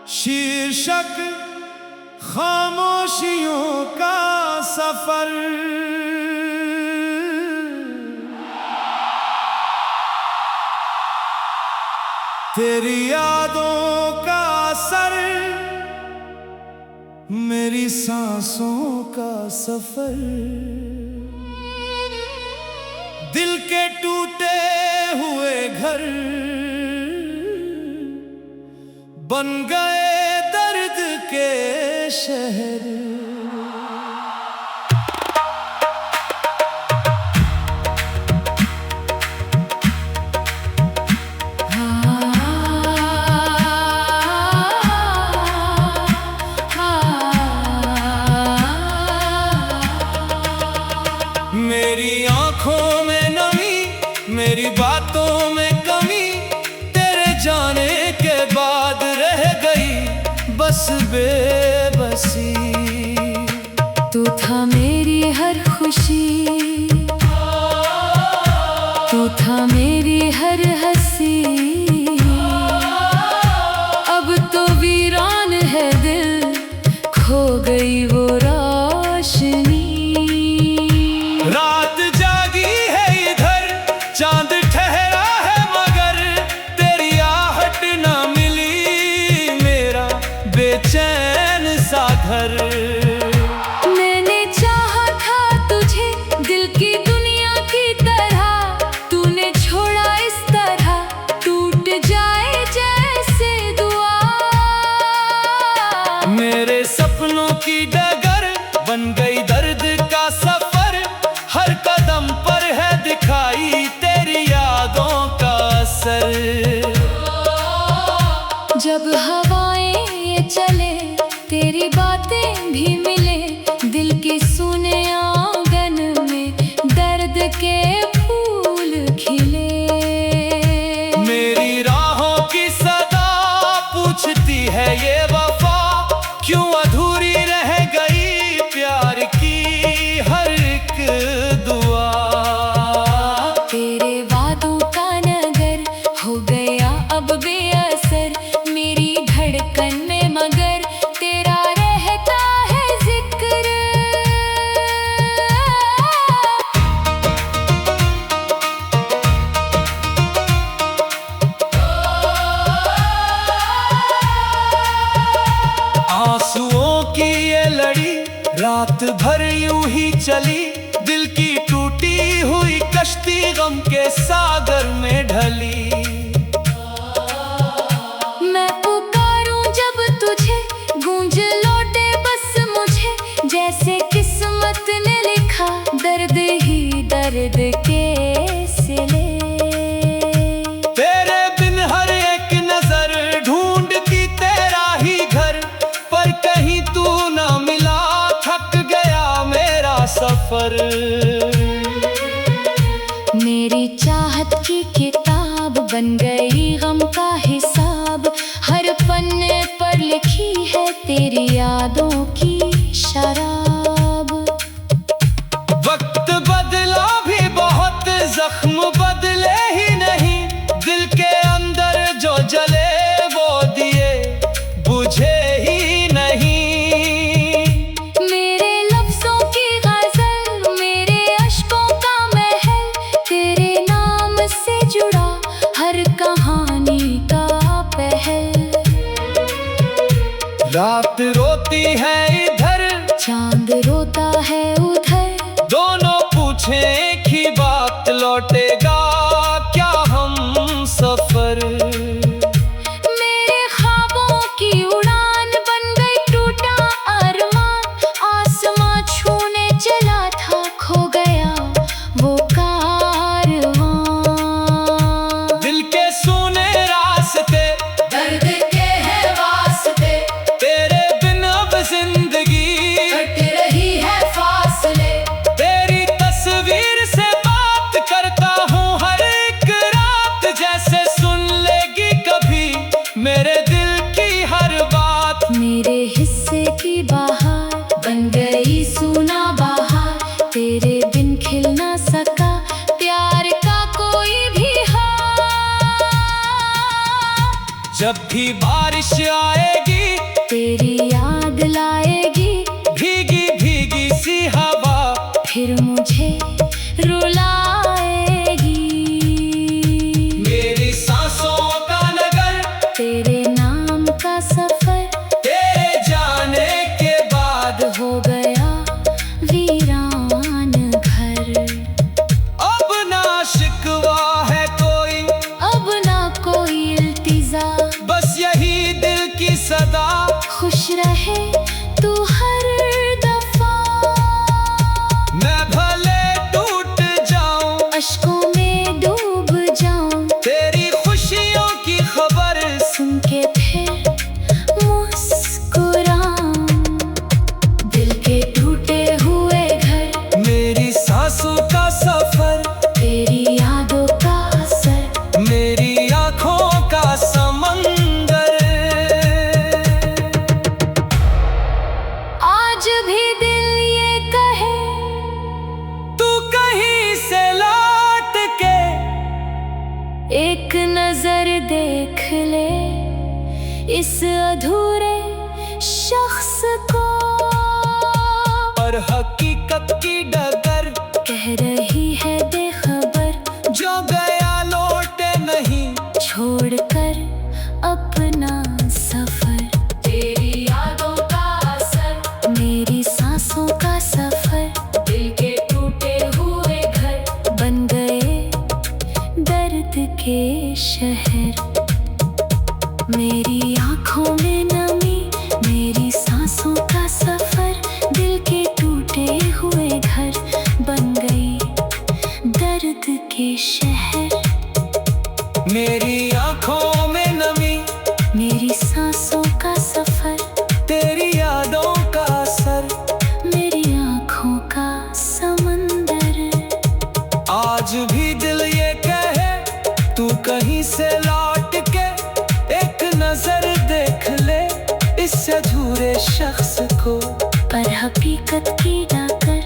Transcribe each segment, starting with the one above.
शीर्षक खामोशियों का सफर। तेरी यादों का असर, मेरी सांसों का सफर। दिल के टूटे हुए घर बन गए दर्द के शहर। मेरी आंखों में नमी, मेरी बातों में कमी, तेरे जाने के बाद रह गई बस बेबसी। तू था मेरी हर खुशी, तू था मेरी हर हंसी। अब तो वीरान है दिल, खो गई वो रोशनी। रात जागी है इधर, चांद ठहरा है मगर तेरी आहट ना मिली मेरा बेचैन सा घर। मैंने चाहा था तुझे दिल की दुनिया की तरह, तूने छोड़ा इस तरह टूट जाए जैसे दुआ। मेरे सपनों की डगर बन गई दर्द का सफर। हर कदम पर है दिखाई तेरी यादों का असर। जब हवाएं ये चले, तेरी बातें भी मिले, दिल के सुने आंगन में दर्द के फूल खिले। मेरी राहों की सदा पूछती है ये वफा, क्यों अधूरी रह गई प्यार की हर एक दुआ। तेरे वादों का नगर हो गया अब बेअसर, मेरी धड़कन में मगर तेरा रहता है जिक्र। आंसुओं की ये लड़ी रात भर यूं ही चली, दिल की टूटी हुई कश्ती गम के सागर में ढली। मैं पुकारूं जब तुझे, गूंज लौटे बस मुझे, जैसे किस्मत ने लिखा दर्द ही दर्द के सिले। तेरे बिन हर एक नजर ढूंढती तेरा ही घर, पर कहीं तू ना मिला, थक गया मेरा सफर। मेरी चाहत की किताब बन गई गम का हिसाब, हर पन्ने पर लिखी है तेरी यादों की शराब। वक्त बदला भी बहुत, जख्म बदले ही नहीं, दिल के अंदर जो जले वो दिए बुझे ही नहीं। मेरे लफ्जों की गजल, मेरे अश्कों का महल, तेरे नाम से जुड़ा हर मीठी बारिश आएगी, तेरी याद लाएगी भीगी भीगी सी हवा, फिर मुझे रुलाएगी। मेरी सांसों का नगर, तेरे नाम का सफर, तेरे जाने के बाद हो गया वीरान घर। अब ना शिकवा है कोई, अब ना कोई इल्तिजा, बस यही दिल की सदा, खुश रहे तू हर दफा। मैं भले टूट जाऊं, अश्कों में डूब जाऊं, तेरी खुशियों की खबर सुन के फिर मुस्कुराऊं। दिल के टूटे हुए घर, मेरी सांसों का सफर, तेरी यादों का असर, मेरी आँखों का समंदर। आज भी दिल ये कहे, तू कहीं से लौट के एक नजर देख ले इस अधूरे शख्स को। और हकीकत की डगर, कह रही है बेखबर, जो गया लौटे नहीं, छोड़कर अपना सफर। तेरी यादों का असर, मेरी सांसों का सफर, दिल के टूटे हुए घर बन गए दर्द के शहर। मेरी आँखों में नमी, मेरी सांसों का सफर, दिल के टूटे हुए घर बन गई दर्द के शहर। मेरी आँखों में नमी, मेरी सांसों का सफर, तेरी यादों का असर, मेरी आँखों का समंदर। आज भी दिल ये कहे, तू कहीं से लौट के एक नजर देख ले इस अधूरे शख्स को। पर हकीकत की डाकर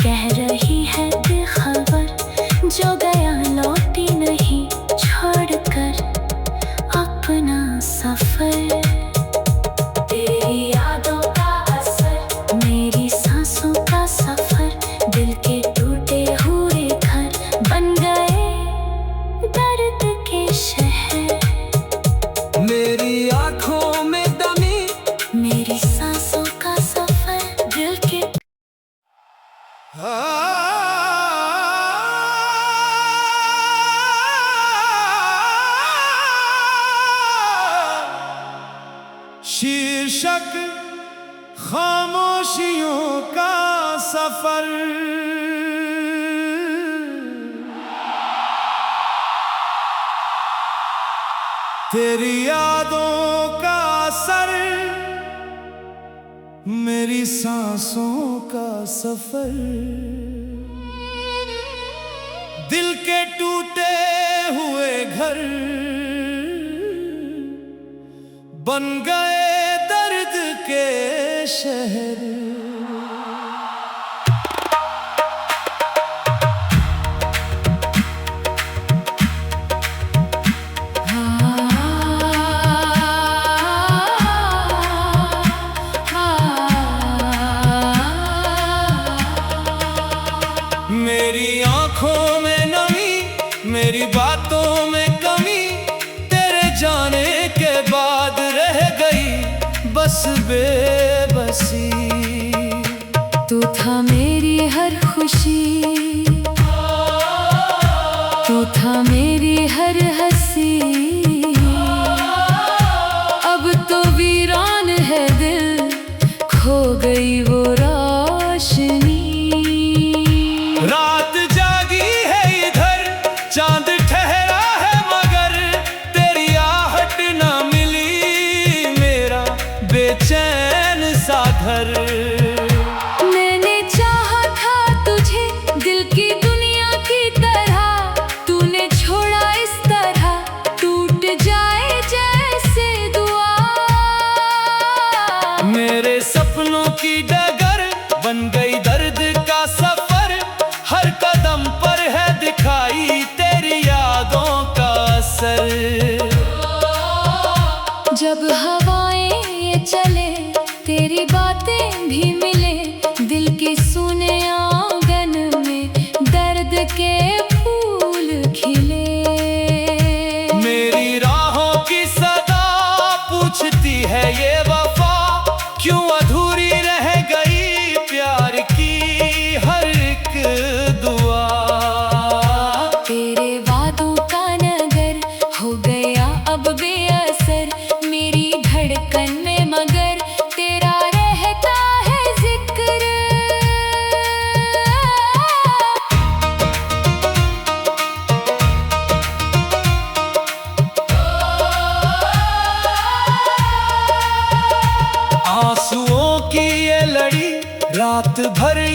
कह रही है बेखबर, जो गया लौटी नहीं, छोड़कर अपना सफर। तेरी यादों का असर, मेरी सांसों का सफर, दिल के टूटे हुए घर बन गए दर्द के शहर। मेरी आँखों में दमी, मेरी सांसों का सफर, दिल के शीर्षक खामोशियों का सफर। तेरी यादों का असर, मेरी सांसों का सफर, दिल के टूटे हुए घर बन गए दर्द के शहर। मेरी आँखों में नमी, मेरी बातों में कमी, तेरे जाने के बाद रह गई बस बेबसी। तू था मेरी हर खुशी, तू था मेरी हर हंसी, अब तो वीरान है दिल, खो गई वो रोशनी। रात जागी है इधर, चांद ठहरा है मगर तेरी आहट ना मिली, मेरा बेचैन सा घर। मैंने चाहा था तुझे दिल की दुनिया की तरह, तूने छोड़ा इस तरह, टूट जाए जैसे दुआ। मेरे सपनों की डगर बन गई दर्द का सफर, हर कदम पर है दिखाई तेरी यादों का असर।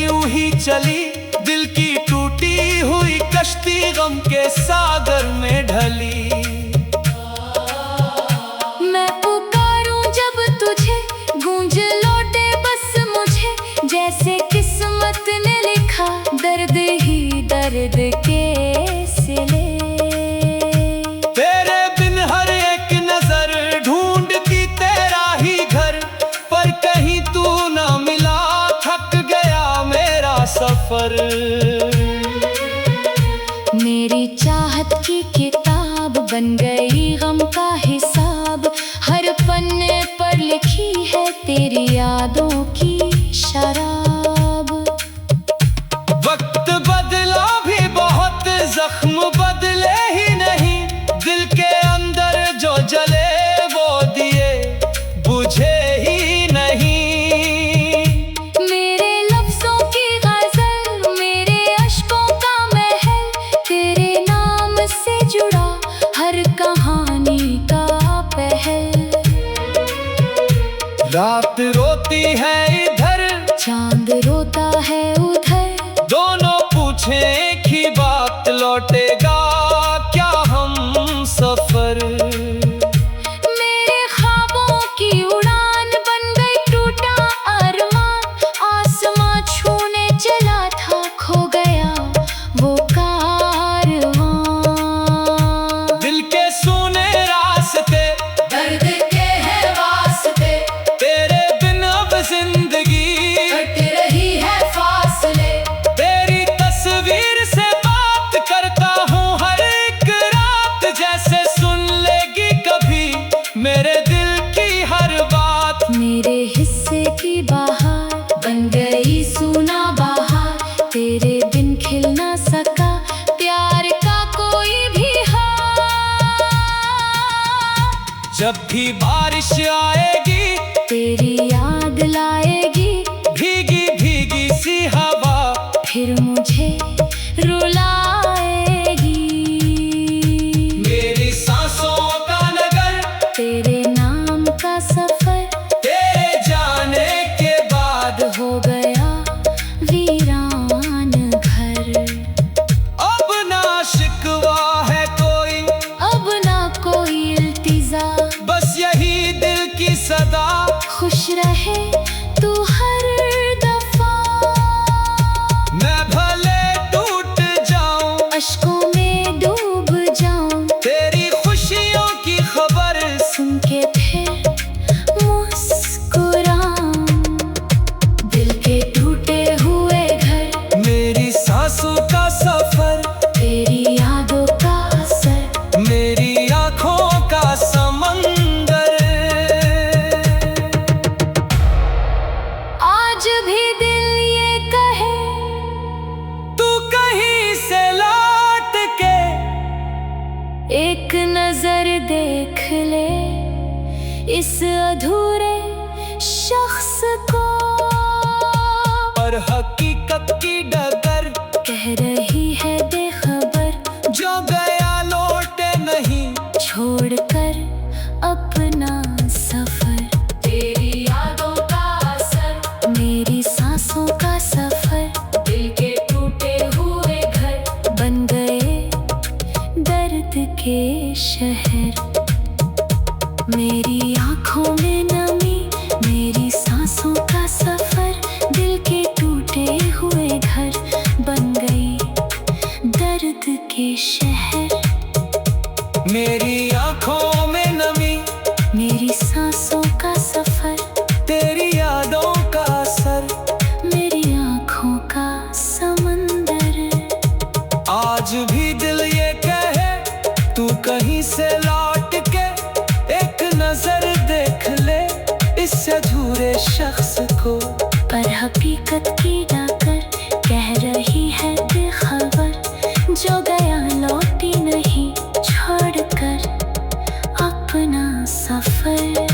यूं ही चली, दिल की टूटी हुई कश्ती गम के सागर में ढली। मैं पुकारूं जब तुझे, गूंज लौटे बस मुझे, जैसे किस्मत ने लिखा दर्द ही दर्द के सिले। तेरे बिन हर एक नजर ढूंढती तेरा ही घर, पर कहीं तू ना मिला, थक गया मेरा सफर। मेरी चाहत की किताब बन गई गम का हिसाब, हर पन्ने पर लिखी है तेरी यादों की शराब। वक्त बदला भी बहुत, जख्म बदले ही नहीं, दिल के अंदर जो जले वो दिए बुझे ही नहीं। मेरे लफ्जों की गजल, मेरे अश्कों का महल, तेरे नाम से जुड़ा हर कहानी का पहल। रात रोती है इधर, चांद रोता है उधर, दोनों पूछे एक ही बात, लौटेगा क्या हम सफर। मेरे ख्वाबों की उड़ान बन गई टूटा अरमान, आसमां छूने चला था खो गया वो कारवां। दिल के सुने रास्ते, दर्द के है वास्ते, तेरे बिन अब जिंदगी कट रही है फासले। तेरी तस्वीर से बात करता हूँ हर एक रात, जैसे सुन लेगी कभी मेरे दिल की हर बात। मेरे हिस्से की बहार बन गई सूना बहार, तेरे बिन खिल ना सका प्यार का कोई भी हार। जब भी बारिश आएगी, तेरी याद लाएगी, भीगी भीगी सी हवा फिर मुझे रुलाएगी। मेरी सांसों का नगर, तेरे नाम का सफर तेरे जाने के बाद हो गया वीरान घर। अब ना शिकवा है कोई, अब ना कोई इल्तिजा, बस यही दिल की सदा, खुश रहे तू हर दफा। मैं भले टूट जाऊं, अश्कों में डूब जाऊं, तेरी खुशियों की खबर सुन के फिर मुस्कुराऊं। दिल के टूटे हुए घर, मेरी सांसों का सफर, तेरी यादों का असर, मेरी आँखों का समंदर। आज भी दिल ये कहे तू कहीं से लौट के एक नजर देख ले इस अधूरे शख्स को। पर हकीकत की डगर कह रही है बेखबर, जो गया लौटे नहीं, छोड़कर अपना सफर। तेरी यादों का असर, मेरी सांसों का सफर, दिल के टूटे हुए घर बन गए दर्द के शहर। मेरी आँखों में नमी, मेरी सांसों का सफर, दिल के टूटे हुए घर बन गई दर्द के शहर। मेरी आँखों में नमी, मेरी सांसों का सफर, तेरी यादों का असर, मेरी आँखों का समंदर। आज भी दिल ये कहे तू कहीं से लौट के एक नजर देख ले इस अधूरे शख्स को। पर हकीकत की डाकर कह रही है बेखबर, जो गया लौटी नहीं, छोड़कर अपना सफर।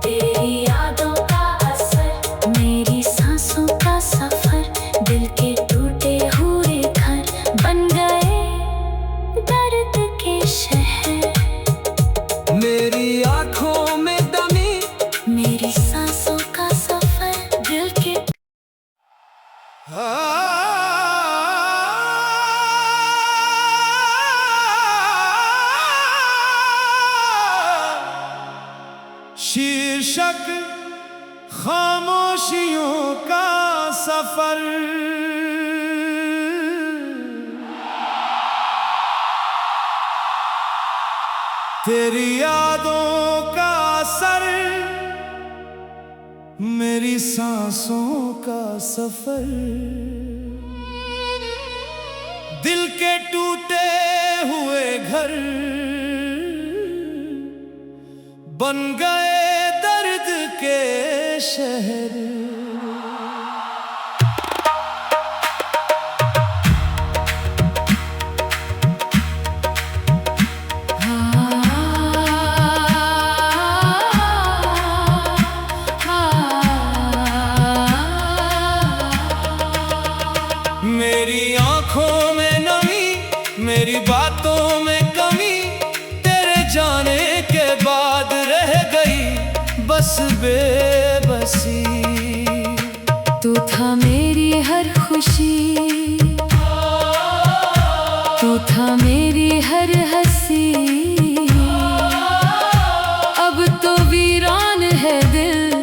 तेरी यादों का असर, मेरी सांसों का सफर, दिल के टूटे हुए घर बन गए दर्द के शहर। मेरी आँखों में दमी, मेरी सांसों शीर्षक खामोशियों का सफर। तेरी यादों का असर, मेरी सांसों का सफर। दिल के टूटे हुए घर बन गए दर्द के शहर। मेरी आंखों में नमी, मेरी बातों में कमी, तेरे जाने के बाद रह गई बस बेबसी। तू था मेरी हर खुशी, तू था मेरी हर हंसी। अब तो वीरान है दिल,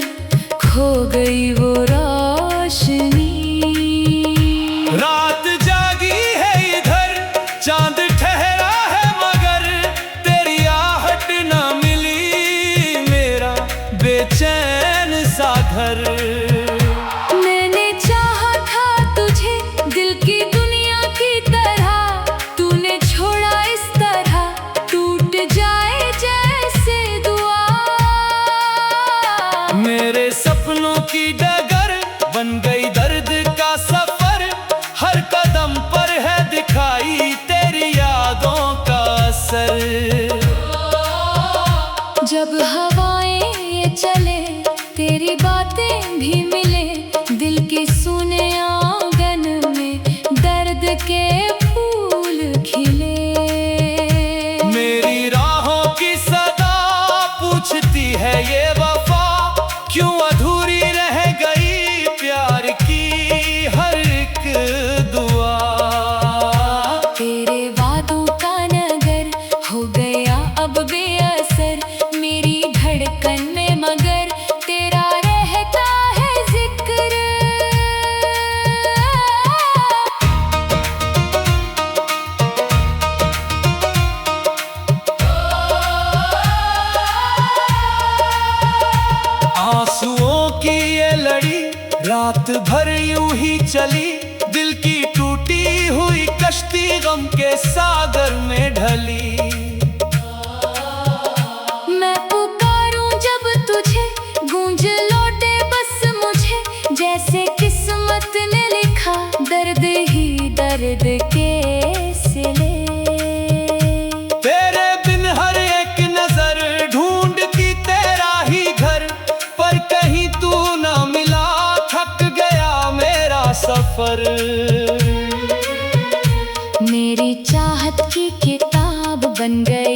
खो गई वो रोशनी। रात जागी है इधर, चांद ठहरा है मगर तेरी आहट ना मिली मेरा बेचैन सा घर। मैंने चाहा था तुझे दिल की दुनिया की तरह, तूने छोड़ा इस तरह टूट जाए जैसे दुआ। मेरे सपनों की डगर बन गई दर्द का सफर, हर कदम पर है दिखाई तेरी यादों का असर। जब हवाएं ये चले, तेरी बातें भी मिले, दिल के सुने आंगन में दर्द के फूल खिले। मेरी राहों की सदा पूछती है ये वफा, क्यों अधूरी रह गई प्यार की हर एक दुआ। तेरे वादों का नगर हो गया अब बेअसर, मेरी धड़कन में मगर तेरा रहता है जिक्र। आंसुओं की ये लड़ी रात भर यूं ही चली, दिल की टूटी हुई कश्ती गम के सागर में ढली। मैं पुकारूं जब तुझे, गूंज लौटे बस मुझे, जैसे किस्मत ने लिखा दर्द ही दर्द के सिले। तेरे बिन हर एक नजर ढूंढती तेरा ही घर, पर कहीं तू ना मिला, थक गया मेरा सफर। मेरी चाहत की किताब बन गई